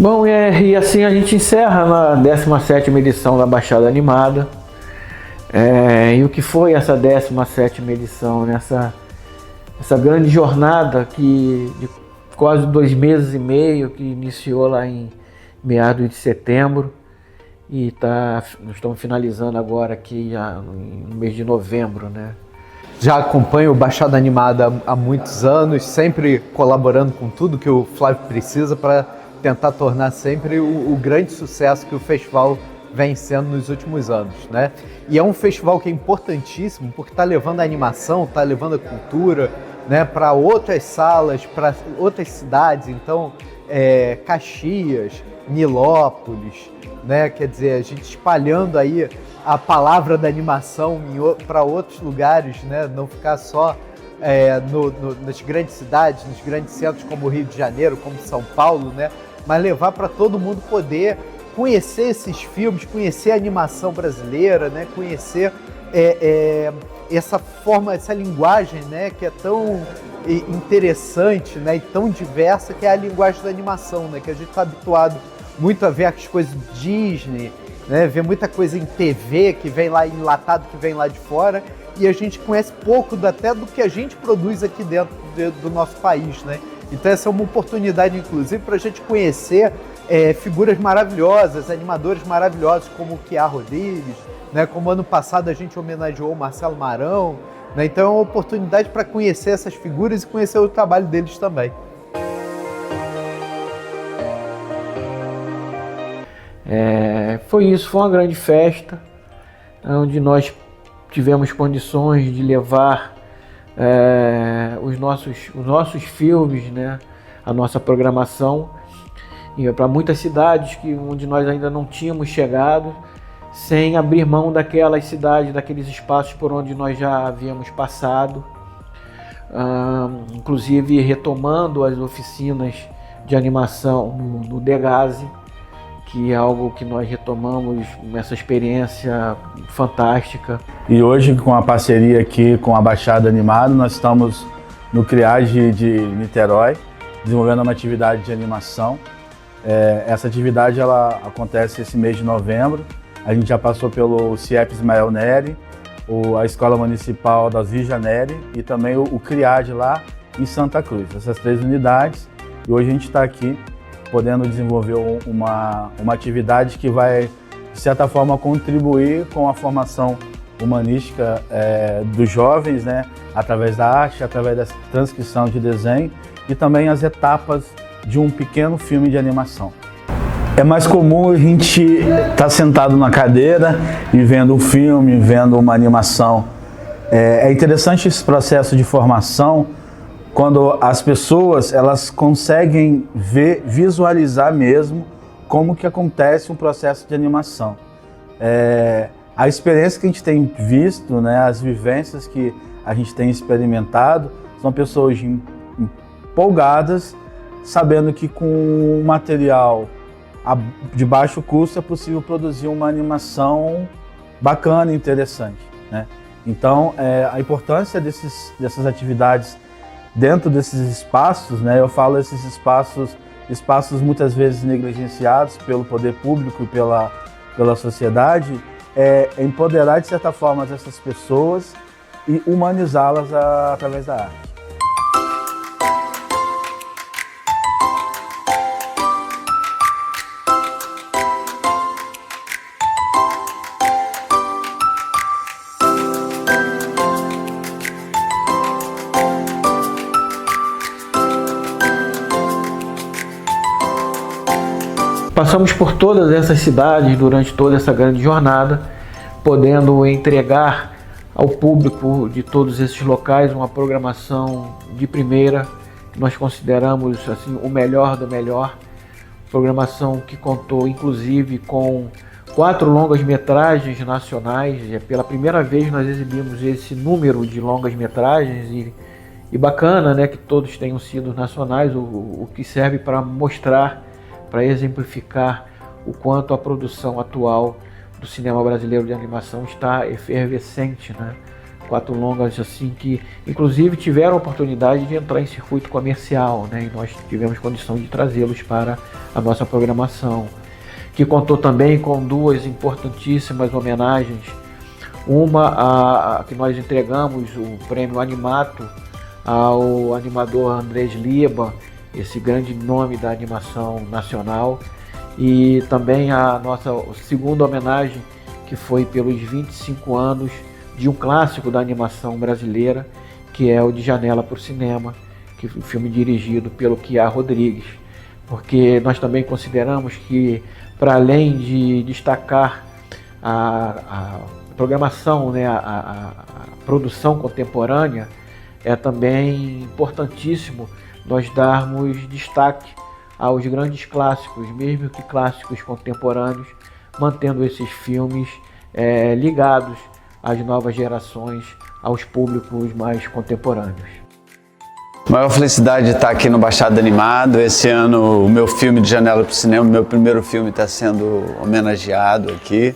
Bom, e assim a gente encerra na 17ª edição da Baixada Animada. E o que foi essa 17ª edição, essa grande jornada de quase 2 meses e meio, que iniciou lá em meados de setembro e nós estamos finalizando agora aqui no mês de novembro, né? Já acompanho o Baixada Animada há muitos anos, sempre colaborando com tudo que o Flávio precisa para tentar tornar sempre o grande sucesso que o festival vem sendo nos últimos anos, né? E é um festival que é importantíssimo porque está levando a animação, está levando a cultura, né, para outras salas, para outras cidades. Então, Caxias, Nilópolis, né? Quer dizer, a gente espalhando aí a palavra da animação para outros lugares, né? Não ficar só nas grandes cidades, nos grandes centros como o Rio de Janeiro, como São Paulo, né? Mas levar para todo mundo poder conhecer esses filmes, conhecer a animação brasileira, né? Conhecer essa forma, essa linguagem, né? Que é tão interessante, né? E tão diversa, que é a linguagem da animação, né? Que a gente está habituado muito a ver as coisas Disney, né? Ver muita coisa em TV que vem lá enlatado, que vem lá de fora, e a gente conhece pouco até do que a gente produz aqui dentro do nosso país, né? Então essa é uma oportunidade, inclusive, para a gente conhecer figuras maravilhosas, animadores maravilhosos como o Kiá Rodrigues, né? Como ano passado a gente homenageou o Marcelo Marão, né? Então é uma oportunidade para conhecer essas figuras e conhecer o trabalho deles também. Foi isso, foi uma grande festa, onde nós tivemos condições de levar os nossos filmes, né, a nossa programação, para muitas cidades onde nós ainda não tínhamos chegado, sem abrir mão daquelas cidades, daqueles espaços por onde nós já havíamos passado, inclusive retomando as oficinas de animação no Degaze, que é algo que nós retomamos, essa experiência fantástica. E hoje, com a parceria aqui com a Baixada Animada, nós estamos no CRIAGE de Niterói, desenvolvendo uma atividade de animação. Essa atividade ela acontece esse mês de novembro. A gente já passou pelo CIEP Ismael Neri, a Escola Municipal da Vija Neri e também o CRIAGE lá em Santa Cruz. Essas 3 unidades. E hoje a gente está aqui podendo desenvolver uma atividade que vai, de certa forma, contribuir com a formação humanística dos jovens, né, através da arte, através da transcrição de desenho e também as etapas de um pequeno filme de animação. É mais comum a gente estar sentado na cadeira e vendo um filme, vendo uma animação. É interessante esse processo de formação, quando as pessoas elas conseguem visualizar mesmo como que acontece um processo de animação. A experiência que a gente tem visto, né, as vivências que a gente tem experimentado, são pessoas empolgadas, sabendo que com um material de baixo custo é possível produzir uma animação bacana e interessante, né? Então, a importância dessas atividades dentro desses espaços, né, eu falo esses espaços muitas vezes negligenciados pelo poder público e pela sociedade, empoderar de certa forma essas pessoas e humanizá-las através da arte. Passamos por todas essas cidades durante toda essa grande jornada, podendo entregar ao público de todos esses locais uma programação de primeira, que nós consideramos assim, o melhor do melhor. Programação que contou inclusive com 4 longas-metragens nacionais. Pela primeira vez nós exibimos esse número de longas-metragens e bacana, né, que todos tenham sido nacionais, o que serve para mostrar, para exemplificar o quanto a produção atual do cinema brasileiro de animação está efervescente, né? 4 longas assim que inclusive tiveram a oportunidade de entrar em circuito comercial, né? E nós tivemos condição de trazê-los para a nossa programação, que contou também com 2 importantíssimas homenagens. Uma a que nós entregamos o prêmio Animato ao animador Andrés Liba, esse grande nome da animação nacional, e também a nossa segunda homenagem, que foi pelos 25 anos de um clássico da animação brasileira, que é o De Janela para o Cinema, que foi um filme dirigido pelo Chiá Rodrigues, porque nós também consideramos que, para além de destacar a programação, né, a produção contemporânea, é também importantíssimo nós darmos destaque aos grandes clássicos, mesmo que clássicos contemporâneos, mantendo esses filmes ligados às novas gerações, aos públicos mais contemporâneos. Maior felicidade de estar aqui no Baixada Animado. Esse ano o meu filme De Janela para o Cinema, meu primeiro filme, está sendo homenageado aqui.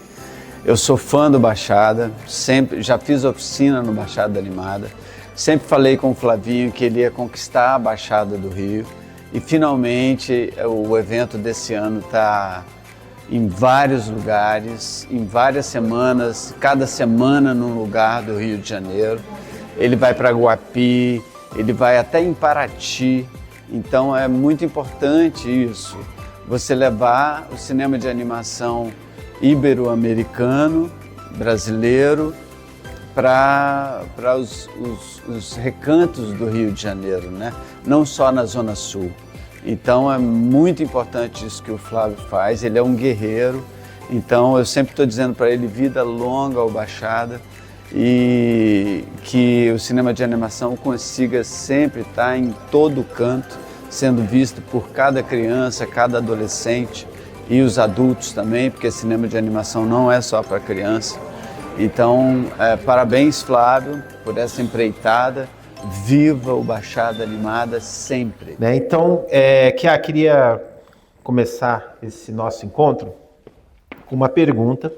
Eu sou fã do Baixada, sempre, já fiz oficina no Baixada Animada, sempre falei com o Flavinho que ele ia conquistar a Baixada do Rio e finalmente o evento desse ano está em vários lugares, em várias semanas, cada semana num lugar do Rio de Janeiro. Ele vai para Guapi, ele vai até em Paraty, então é muito importante isso, você levar o cinema de animação ibero-americano, brasileiro, para os recantos do Rio de Janeiro, né? Não só na Zona Sul. Então é muito importante isso que o Flávio faz, ele é um guerreiro, então eu sempre estou dizendo para ele vida longa ao Baixada e que o cinema de animação consiga sempre estar em todo canto, sendo visto por cada criança, cada adolescente e os adultos também, porque cinema de animação não é só para criança. Então, parabéns, Flávio, por essa empreitada. Viva o Baixada Animada sempre. Né? Então, queria começar esse nosso encontro com uma pergunta.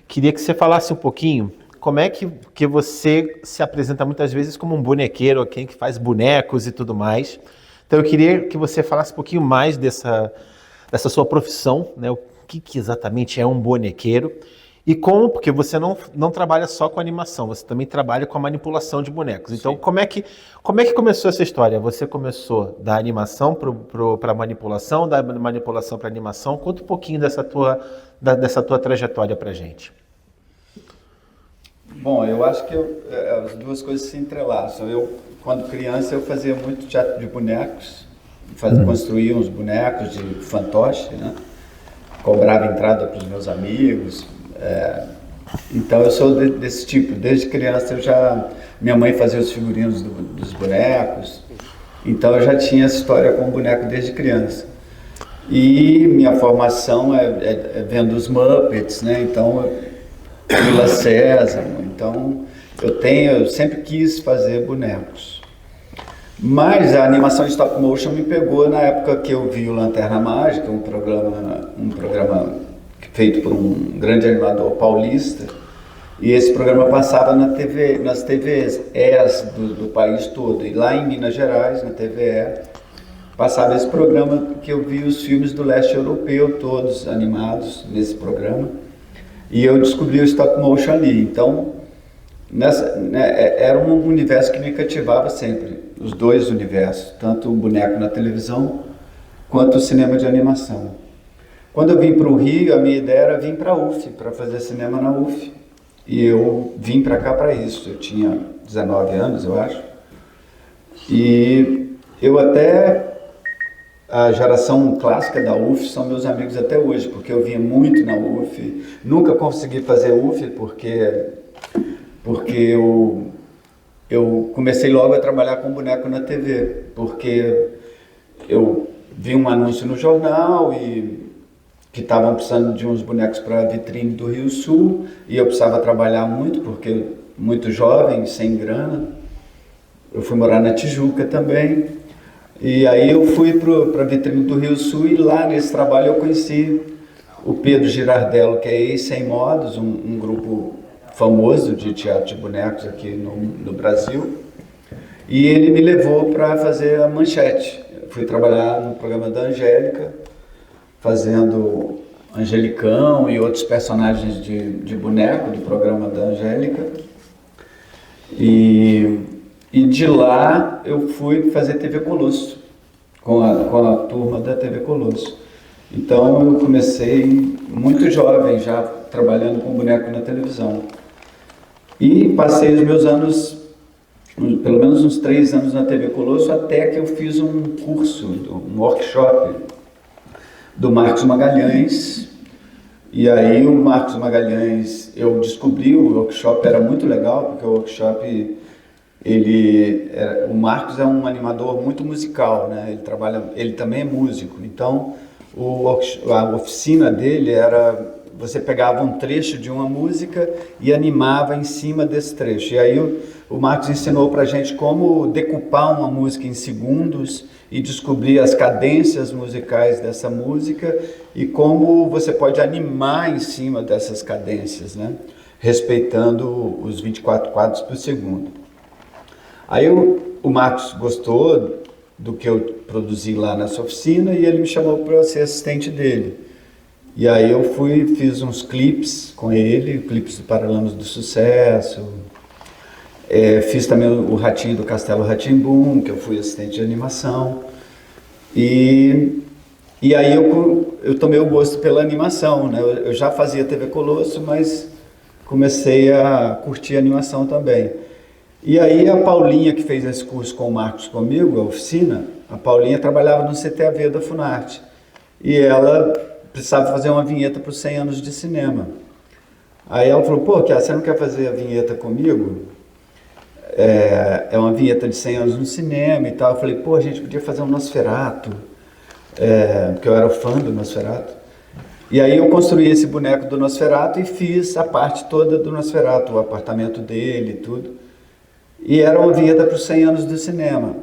Queria que você falasse um pouquinho como é que você se apresenta muitas vezes como um bonequeiro, quem que faz bonecos e tudo mais. Então, eu queria que você falasse um pouquinho mais dessa sua profissão, né? O que exatamente é um bonequeiro. E porque você não trabalha só com animação, você também trabalha com a manipulação de bonecos. Então, como é que começou essa história? Você começou da animação para manipulação, da manipulação para animação. Conta um pouquinho dessa tua trajetória para a gente. Bom, eu acho que as duas coisas se entrelaçam. Quando criança, eu fazia muito teatro de bonecos, construía uns bonecos de fantoche, né? Cobrava entrada para os meus amigos. Então eu sou desse tipo, desde criança minha mãe fazia os figurinos dos bonecos, então eu já tinha essa história com o boneco desde criança. E minha formação é vendo os Muppets, né? Então, Vila Sésamo, então eu sempre quis fazer bonecos. Mas a animação stop motion me pegou na época que eu vi o Lanterna Mágica, um programa feito por um grande animador paulista, e esse programa passava nas TVs do país todo, e lá em Minas Gerais, na TVE, passava esse programa que eu vi os filmes do leste europeu todos animados nesse programa, e eu descobri o stop motion ali. Então, era um universo que me cativava sempre, os dois universos, tanto o boneco na televisão quanto o cinema de animação. Quando eu vim para o Rio, a minha ideia era vir para a UF, para fazer cinema na UF. E eu vim para cá para isso. Eu tinha 19 anos, eu acho. E a geração clássica da UF são meus amigos até hoje, porque eu vinha muito na UF. Nunca consegui fazer UF porque eu comecei logo a trabalhar com boneco na TV, porque eu vi um anúncio no jornal que estavam precisando de uns bonecos para a vitrine do Rio Sul, e eu precisava trabalhar muito, porque muito jovem, sem grana. Eu fui morar na Tijuca também, e aí eu fui para a vitrine do Rio Sul, e lá nesse trabalho eu conheci o Pedro Girardello, que é ex-Sem Modos, um grupo famoso de teatro de bonecos aqui no Brasil. E ele me levou para fazer a Manchete. Eu fui trabalhar no programa da Angélica, fazendo Angelicão e outros personagens de boneco do programa da Angélica. E de lá eu fui fazer TV Colosso, com a turma da TV Colosso. Então eu comecei muito jovem já trabalhando com boneco na televisão. E passei os meus anos, pelo menos uns 3 anos na TV Colosso, até que eu fiz um curso, um workshop do Marcos Magalhães. E aí o Marcos Magalhães, eu descobri, o workshop era muito legal, porque o workshop, o Marcos é um animador muito musical, né? Ele também é músico, então a oficina dele era, você pegava um trecho de uma música e animava em cima desse trecho. E aí o Marcos ensinou pra gente como decupar uma música em segundos e descobrir as cadências musicais dessa música e como você pode animar em cima dessas cadências, né? Respeitando os 24 quadros por segundo. Aí o Marcos gostou do que eu produzi lá nessa oficina e ele me chamou para ser assistente dele. E aí eu fiz uns clipes com ele, clipes do Paralamas do Sucesso. Fiz também o Ratinho do Castelo Rá-Tim-Bum, que eu fui assistente de animação. E aí eu tomei o gosto pela animação, né? Eu já fazia TV Colosso, mas comecei a curtir a animação também. E aí a Paulinha, que fez esse curso com o Marcos comigo, a oficina, a Paulinha trabalhava no CTAV da Funarte. E ela precisava fazer uma vinheta para os 100 anos de cinema. Aí ela falou, pô, você não quer fazer a vinheta comigo? É uma vinheta de 100 anos no cinema e tal. Eu falei, pô, a gente podia fazer um Nosferatu, porque eu era fã do Nosferatu. E aí eu construí esse boneco do Nosferatu e fiz a parte toda do Nosferatu, o apartamento dele e tudo. E era uma vinheta para os 100 anos do cinema.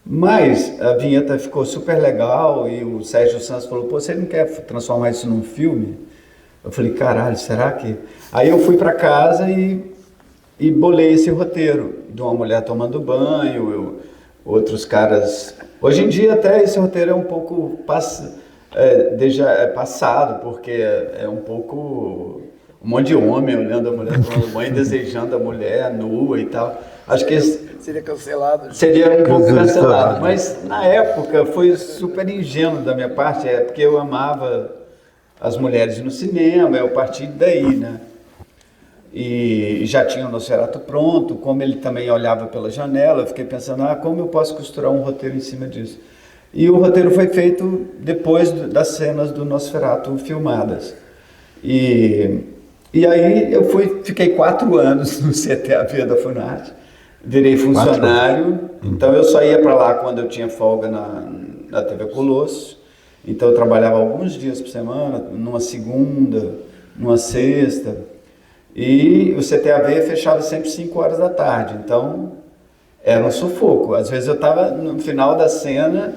Mas a vinheta ficou super legal e o Sérgio Santos falou, pô, você não quer transformar isso num filme? Eu falei, caralho, será que... Aí eu fui para casa e bolei esse roteiro de uma mulher tomando banho, outros caras... Hoje em dia até esse roteiro é um pouco passado, porque é um pouco... Um monte de homem olhando a mulher tomando banho, desejando a mulher nua e tal. Acho que Seria cancelado. seria um pouco cancelado, mas na época foi super ingênuo da minha parte, porque eu amava as mulheres no cinema, eu parti daí, né? E já tinha o Nosferatu pronto, como ele também olhava pela janela, eu fiquei pensando, como eu posso costurar um roteiro em cima disso? E o roteiro foi feito depois das cenas do Nosferatu filmadas. E aí eu fiquei 4 anos no CTAV da Funarte, virei funcionário, então eu só ia para lá quando eu tinha folga na TV Colosso, então eu trabalhava alguns dias por semana, numa segunda, numa sexta, e o CTAV fechava sempre 5 horas da tarde, então era um sufoco. Às vezes eu estava no final da cena,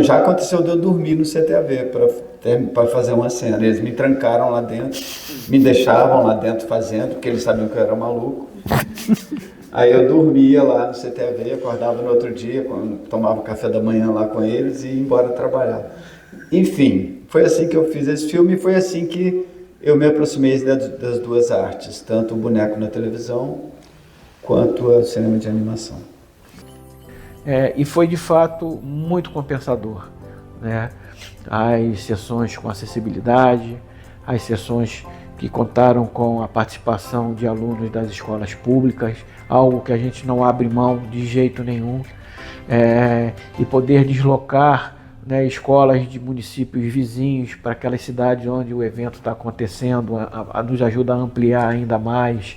já aconteceu de eu dormir no CTAV para fazer uma cena. Eles me trancaram lá dentro, me deixavam lá dentro fazendo, porque eles sabiam que eu era maluco. Aí eu dormia lá no CTAV, acordava no outro dia, tomava café da manhã lá com eles e ia embora trabalhar. Enfim, foi assim que eu fiz esse filme e foi assim que eu me aproximei das duas artes, tanto o boneco na televisão quanto o cinema de animação. E foi de fato muito compensador, né? As sessões com acessibilidade, as sessões que contaram com a participação de alunos das escolas públicas, algo que a gente não abre mão de jeito nenhum, e poder deslocar, né, escolas de municípios vizinhos para aquelas cidades onde o evento está acontecendo, nos ajuda a ampliar ainda mais.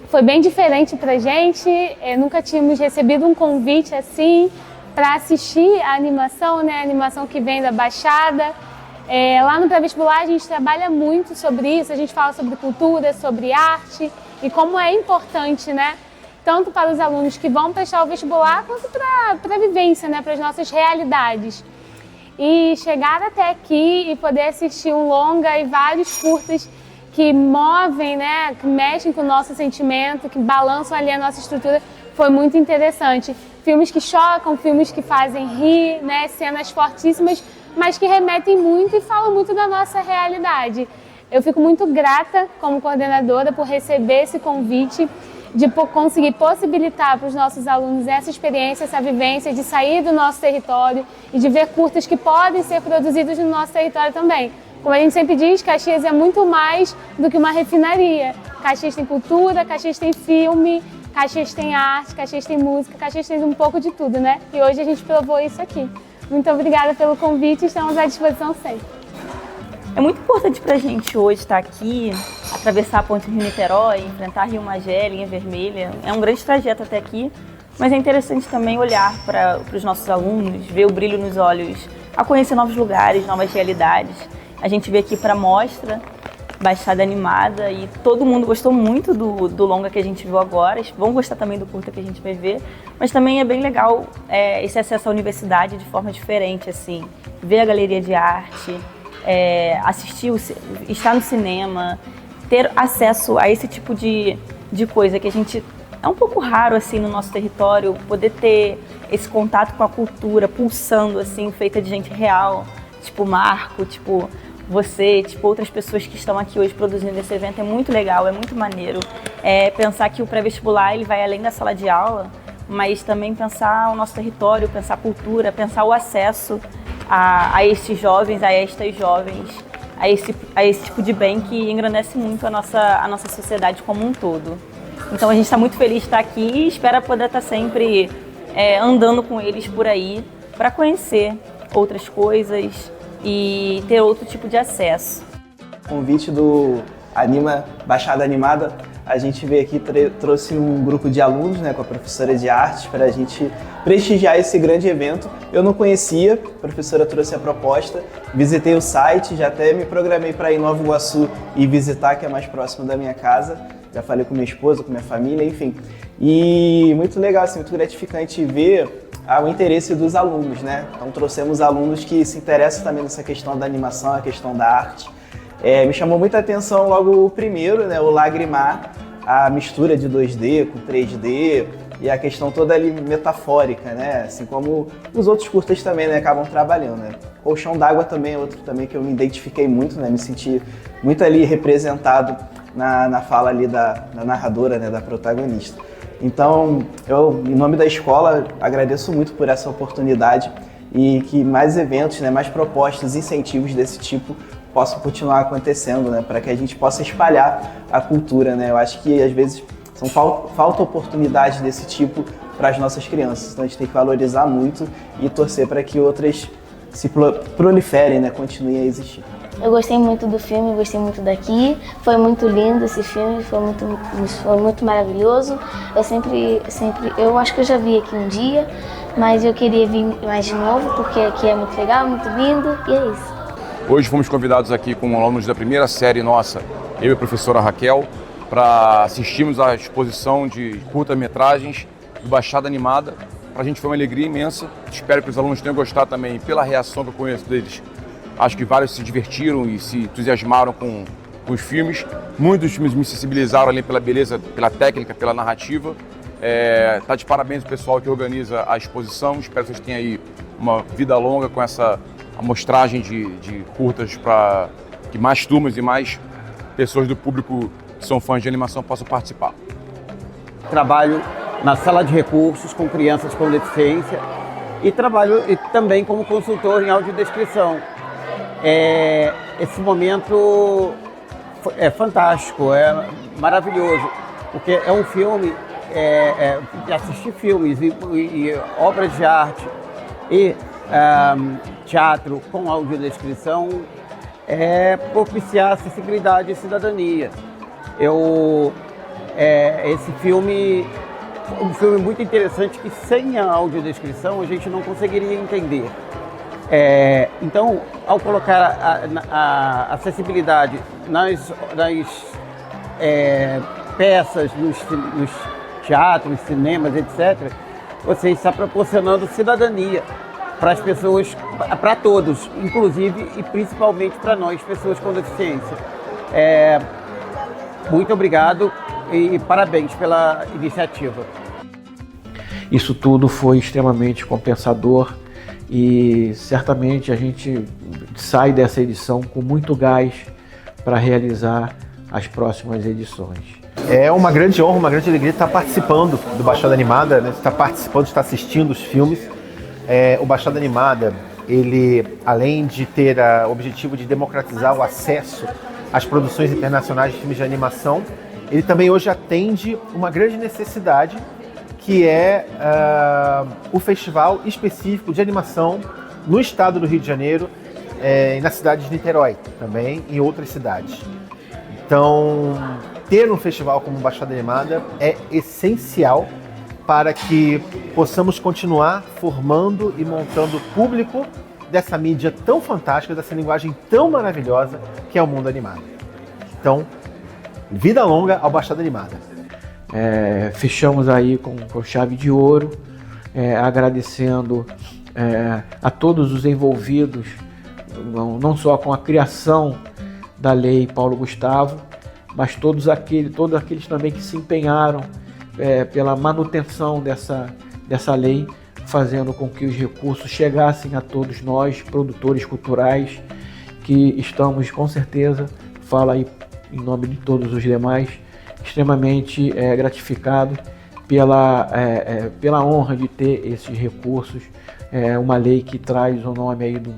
Foi bem diferente pra gente, nunca tínhamos recebido um convite assim para assistir a animação, né? A animação que vem da Baixada. Lá no pré-vestibular a gente trabalha muito sobre isso, a gente fala sobre cultura, sobre arte e como é importante, né? Tanto para os alunos que vão prestar o vestibular, quanto para a vivência, né? Para as nossas realidades. E chegar até aqui e poder assistir um longa e vários curtas que movem, né? Que mexem com o nosso sentimento, que balançam ali a nossa estrutura, foi muito interessante. Filmes que chocam, filmes que fazem rir, né? Cenas fortíssimas, mas que remetem muito e falam muito da nossa realidade. Eu fico muito grata como coordenadora por receber esse convite, de conseguir possibilitar para os nossos alunos essa experiência, essa vivência de sair do nosso território e de ver curtas que podem ser produzidos no nosso território também. Como a gente sempre diz, Caxias é muito mais do que uma refinaria. Caxias tem cultura, Caxias tem filme, Caxias tem arte, Caxias tem música, Caxias tem um pouco de tudo, né? E hoje a gente provou isso aqui. Muito obrigada pelo convite, estamos à disposição sempre. É muito importante para a gente hoje estar aqui, atravessar a ponte Rio-Niterói, enfrentar Rio Magé, linha vermelha. É um grande trajeto até aqui, mas é interessante também olhar para os nossos alunos, ver o brilho nos olhos, a conhecer novos lugares, novas realidades. A gente veio aqui para a mostra Baixada Animada e todo mundo gostou muito do longa que a gente viu agora. Vão gostar também do curta que a gente vai ver, mas também é bem legal esse acesso à universidade de forma diferente, assim, ver a galeria de arte, assistir, estar no cinema, ter acesso a esse tipo de coisa que a gente é um pouco raro assim no nosso território, poder ter esse contato com a cultura pulsando assim, feita de gente real, tipo Marco, tipo você, tipo outras pessoas que estão aqui hoje produzindo esse evento. É muito legal, é muito maneiro pensar que o pré-vestibular ele vai além da sala de aula, mas também pensar o nosso território, pensar a cultura, pensar o acesso a estes jovens, a estas jovens, a esse tipo de bem que engrandece muito a nossa sociedade como um todo. Então a gente está muito feliz de estar aqui e espera poder estar sempre andando com eles por aí para conhecer outras coisas e ter outro tipo de acesso. Convite do Baixada Animada, a gente veio aqui, trouxe um grupo de alunos, né, com a professora de artes, para a gente prestigiar esse grande evento. Eu não conhecia, a professora trouxe a proposta, visitei o site, já até me programei para ir em Nova Iguaçu e visitar, que é mais próximo da minha casa. Já falei com minha esposa, com minha família, enfim. E muito legal, assim, muito gratificante ver o interesse dos alunos, né? Então trouxemos alunos que se interessam também nessa questão da animação, a questão da arte. Me chamou muita atenção logo o primeiro, né, o Lagrimar, a mistura de 2D com 3D e a questão toda ali metafórica, né, assim como os outros curtas também, né, acabam trabalhando, né. Colchão d'Água também é outro também que eu me identifiquei muito, né, me senti muito ali representado na fala ali da narradora, né, da protagonista. Então, eu, em nome da escola, agradeço muito por essa oportunidade e que mais eventos, né, mais propostas, incentivos desse tipo possam continuar acontecendo, né, para que a gente possa espalhar a cultura, né. Eu acho que às vezes falta oportunidade desse tipo para as nossas crianças, então a gente tem que valorizar muito e torcer para que outras se proliferem, né, continuem a existir. Eu gostei muito do filme, gostei muito daqui, foi muito lindo esse filme, foi muito maravilhoso. Eu acho que eu já vi aqui um dia, mas eu queria vir mais de novo, porque aqui é muito legal, muito lindo, e é isso. Hoje fomos convidados aqui com alunos da primeira série nossa, eu e a professora Raquel, para assistirmos à exposição de curta-metragens do Baixada Animada. Para a gente foi uma alegria imensa, espero que os alunos tenham gostado também pela reação que eu conheço deles. Acho que vários se divertiram e se entusiasmaram com os filmes. Muitos filmes me sensibilizaram ali pela beleza, pela técnica, pela narrativa. Tá de parabéns o pessoal que organiza a exposição. Espero que vocês tenham aí uma vida longa com essa amostragem de curtas para que mais turmas e mais pessoas do público que são fãs de animação possam participar. Trabalho na sala de recursos com crianças com deficiência e trabalho também como consultor em audiodescrição. Esse momento é fantástico, é maravilhoso, porque é um filme, assistir filmes e obras de arte e teatro com audiodescrição é propiciar acessibilidade e cidadania. Esse filme é um filme muito interessante que sem a audiodescrição a gente não conseguiria entender. Então, ao colocar a acessibilidade nas peças, nos teatros, cinemas, etc., você está proporcionando cidadania para as pessoas, para todos, inclusive e principalmente para nós, pessoas com deficiência. Muito obrigado e parabéns pela iniciativa. Isso tudo foi extremamente compensador e certamente a gente sai dessa edição com muito gás para realizar as próximas edições. É uma grande honra, uma grande alegria estar participando do Baixada Animada, né? Estar participando, estar assistindo os filmes. O Baixada Animada, ele, além de ter o objetivo de democratizar o acesso às produções internacionais de filmes de animação, ele também hoje atende uma grande necessidade, que é o festival específico de animação no estado do Rio de Janeiro e na cidade de Niterói, também em outras cidades. Então, ter um festival como Baixada Animada é essencial para que possamos continuar formando e montando o público dessa mídia tão fantástica, dessa linguagem tão maravilhosa que é o mundo animado. Então, vida longa ao Baixada Animada. Fechamos aí com chave de ouro, agradecendo a todos os envolvidos, não só com a criação da Lei Paulo Gustavo, mas todos aqueles também que se empenharam pela manutenção dessa lei, fazendo com que os recursos chegassem a todos nós, produtores culturais, que estamos, com certeza, falo aí em nome de todos os demais, extremamente gratificado pela honra de ter esses recursos, uma lei que traz o nome aí do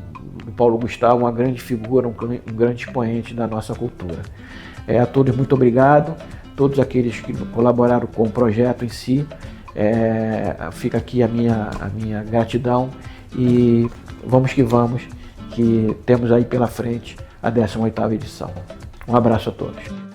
Paulo Gustavo, uma grande figura, um grande expoente da nossa cultura. A todos muito obrigado, todos aqueles que colaboraram com o projeto em si, fica aqui a minha gratidão e vamos que temos aí pela frente a 18ª edição. Um abraço a todos.